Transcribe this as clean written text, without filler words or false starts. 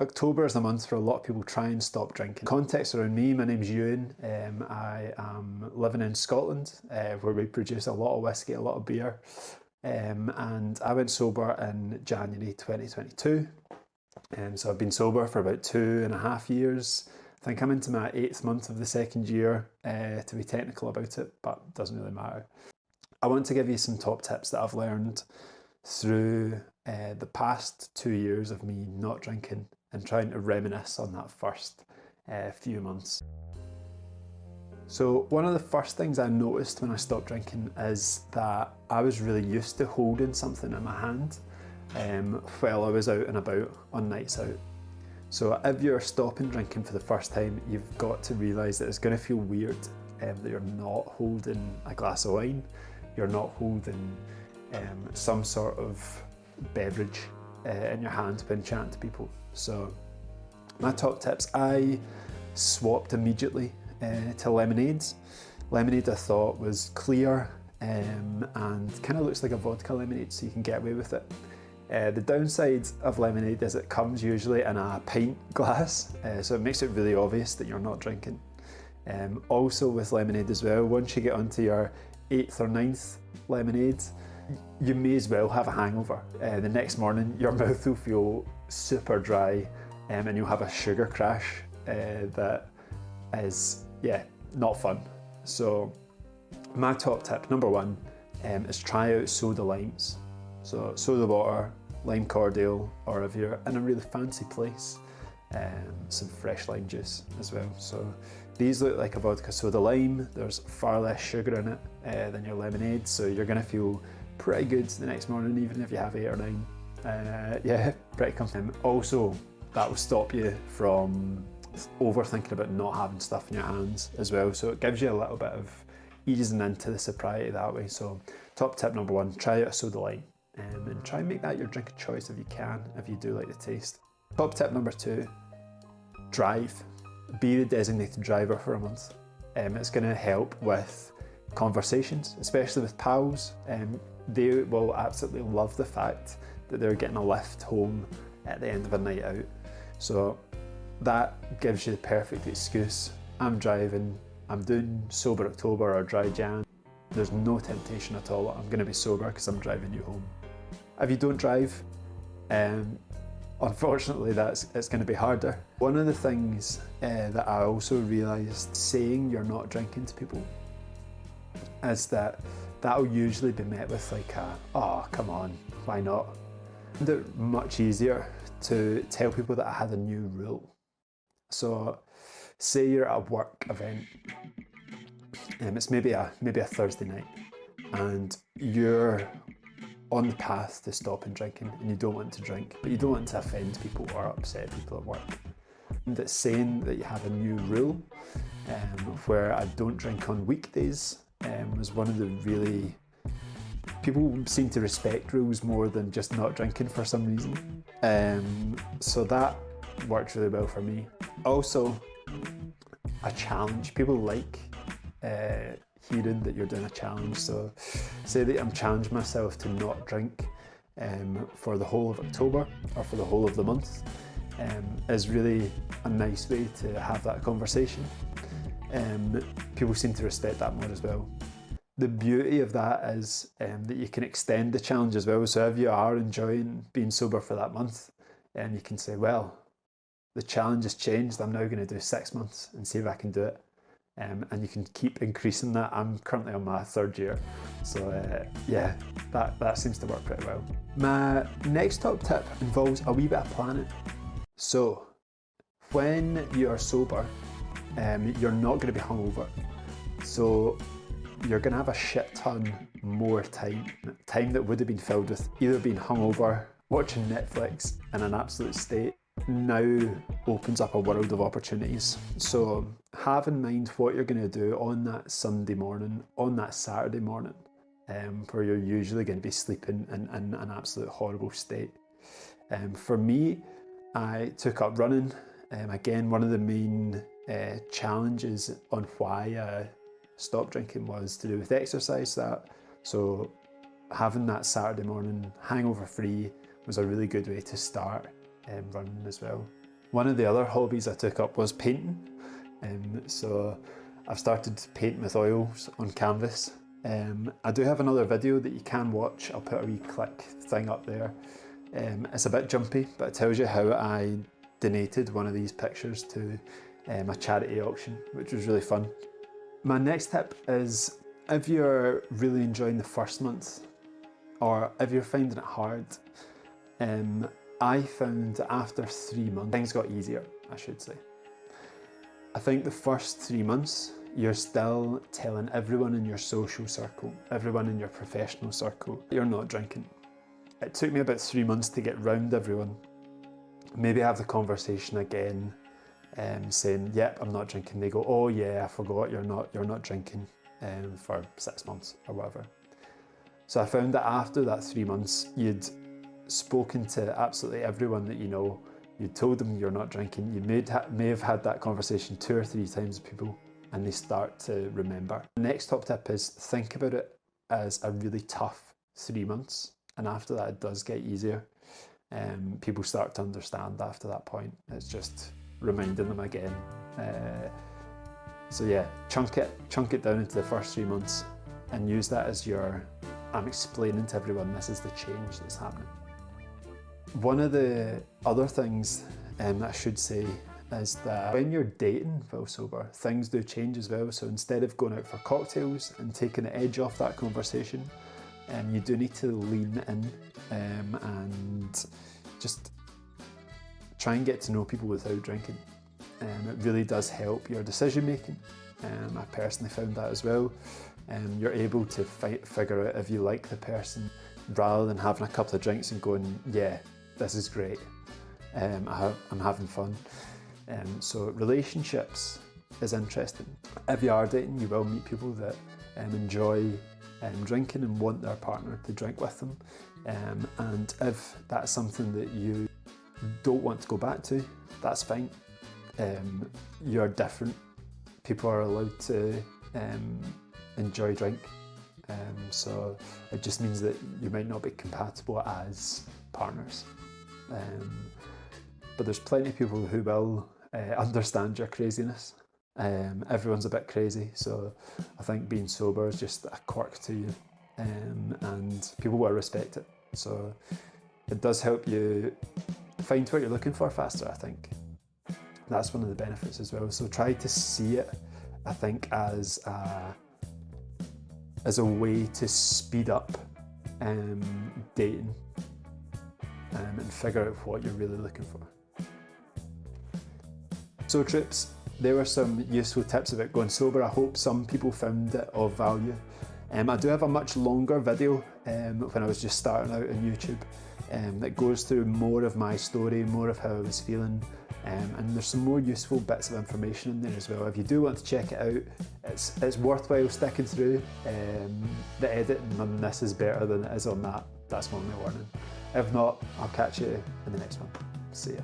October is the month for a lot of people try and stop drinking. Context around me, my name's Ewan. I am living in Scotland where we produce a lot of whiskey, a lot of beer. And I went sober in January 2022. So I've been sober for about 2.5 years. I think I'm into my 8th month of the second year, to be technical about it, but it doesn't really matter. I want to give you some top tips that I've learned through the past 2 years of me not drinking and trying to reminisce on that first few months. So one of the first things I noticed when I stopped drinking is that I was really used to holding something in my hand while I was out and about on nights out. So if you're stopping drinking for the first time, you've got to realise that it's going to feel weird that you're not holding a glass of wine, you're not holding some sort of beverage in your hand when chatting to people. So my top tips, I swapped immediately to lemonades. Lemonade I thought was clear and kind of looks like a vodka lemonade, so you can get away with it. The downside of lemonade is it comes usually in a pint glass, so it makes it really obvious that you're not drinking. Also with lemonade as well, once you get onto your 8th or 9th lemonade, you may as well have a hangover. The next morning your mouth will feel super dry and you'll have a sugar crash that is, not fun. So my top tip, number one, is try out soda limes. So soda water, lime cordial, or if you're in a really fancy place, some fresh lime juice as well. So these look like a vodka soda lime. There's far less sugar in it than your lemonade, so you're going to feel pretty good the next morning, even if you have 8 or 9. Pretty comfortable. Also, that will stop you from overthinking about not having stuff in your hands as well. So it gives you a little bit of easing into the sobriety that way. So top tip number one, try out a soda lime and try and make that your drink of choice if you can, if you do like the taste. Top tip number two, drive. Be the designated driver for a month. It's going to help with conversations, especially with pals. They will absolutely love the fact that they're getting a lift home at the end of a night out. So that gives you the perfect excuse. I'm driving, I'm doing sober October or dry Jan. There's no temptation at all. I'm going to be sober because I'm driving you home. If you don't drive, unfortunately it's going to be harder. One of the things that I also realised saying you're not drinking to people is that that'll usually be met with like oh come on, why not? And it's much easier to tell people that I had a new rule. So say you're at a work event, it's maybe a Thursday night, and you're on the path to stopping drinking and you don't want to drink, but you don't want to offend people or upset people at work. And it's saying that you have a new rule where I don't drink on weekdays was one of the really... People seem to respect rules more than just not drinking for some reason. So that works really well for me. Also, a challenge. People like hearing that you're doing a challenge. So say that I'm challenging myself to not drink for the whole of October or for the whole of the month is really a nice way to have that conversation. People seem to respect that more as well. The beauty of that is that you can extend the challenge as well. So if you are enjoying being sober for that month, you can say, well, the challenge has changed. I'm now going to do 6 months and see if I can do it. And you can keep increasing that. I'm currently on my 3rd year. So that seems to work pretty well. My next top tip involves a wee bit of planning. So when you are sober, you're not going to be hungover. So you're going to have a shit ton more time that would have been filled with either being hungover, watching Netflix in an absolute state, now opens up a world of opportunities. So have in mind what you're going to do on that Sunday morning, on that Saturday morning, where you're usually going to be sleeping in an absolute horrible state. For me, I took up running. Again, one of the main challenges on why I stopped drinking was to do with exercise. So having that Saturday morning hangover free was a really good way to start running as well. One of the other hobbies I took up was painting. So I've started to paint with oils on canvas. I do have another video that you can watch. I'll put a wee click thing up there. It's a bit jumpy, but it tells you how I donated one of these pictures to a charity auction, which was really fun. My next tip is, if you're really enjoying the first month, or if you're finding it hard, I found that after 3 months, things got easier, I should say. I think the first 3 months, you're still telling everyone in your social circle, everyone in your professional circle, you're not drinking. It took me about 3 months to get round everyone. Maybe have the conversation again, saying, yep, I'm not drinking. They go, oh yeah, I forgot, you're not drinking for 6 months or whatever. So I found that after that 3 months, you'd spoken to absolutely everyone that you know, you told them you're not drinking, you may have had that conversation 2 or 3 times with people, and they start to remember. The next top tip is, think about it as a really tough 3 months, and after that it does get easier. People start to understand after that point. It's just reminding them again. So yeah, chunk it down into the first 3 months and use that as your, I'm explaining to everyone this is the change that's happening. One of the other things that I should say is that when you're dating while sober, things do change as well. So instead of going out for cocktails and taking the edge off that conversation, you do need to lean in and just try and get to know people without drinking. It really does help your decision making. I personally found that as well. You're able to figure out if you like the person, rather than having a couple of drinks and going, yeah, this is great, I'm having fun. So relationships is interesting. If you are dating, you will meet people that enjoy drinking and want their partner to drink with them. And if that's something that you don't want to go back to, that's fine. You're different. People are allowed to enjoy drink. So it just means that you might not be compatible as partners. But there's plenty of people who will understand your craziness. Everyone's a bit crazy, so I think being sober is just a quirk to you, and people will respect it. So it does help you find what you're looking for faster, I think. That's one of the benefits as well. So try to see it, I think, as a way to speed up dating and figure out what you're really looking for. So troops, there were some useful tips about going sober. I hope some people found it of value. I do have a much longer video when I was just starting out on YouTube that goes through more of my story, more of how I was feeling, and there's some more useful bits of information in there as well. If you do want to check it out, it's worthwhile sticking through. The editing on this is better than it is on that. That's my only warning. If not, I'll catch you in the next one. See ya.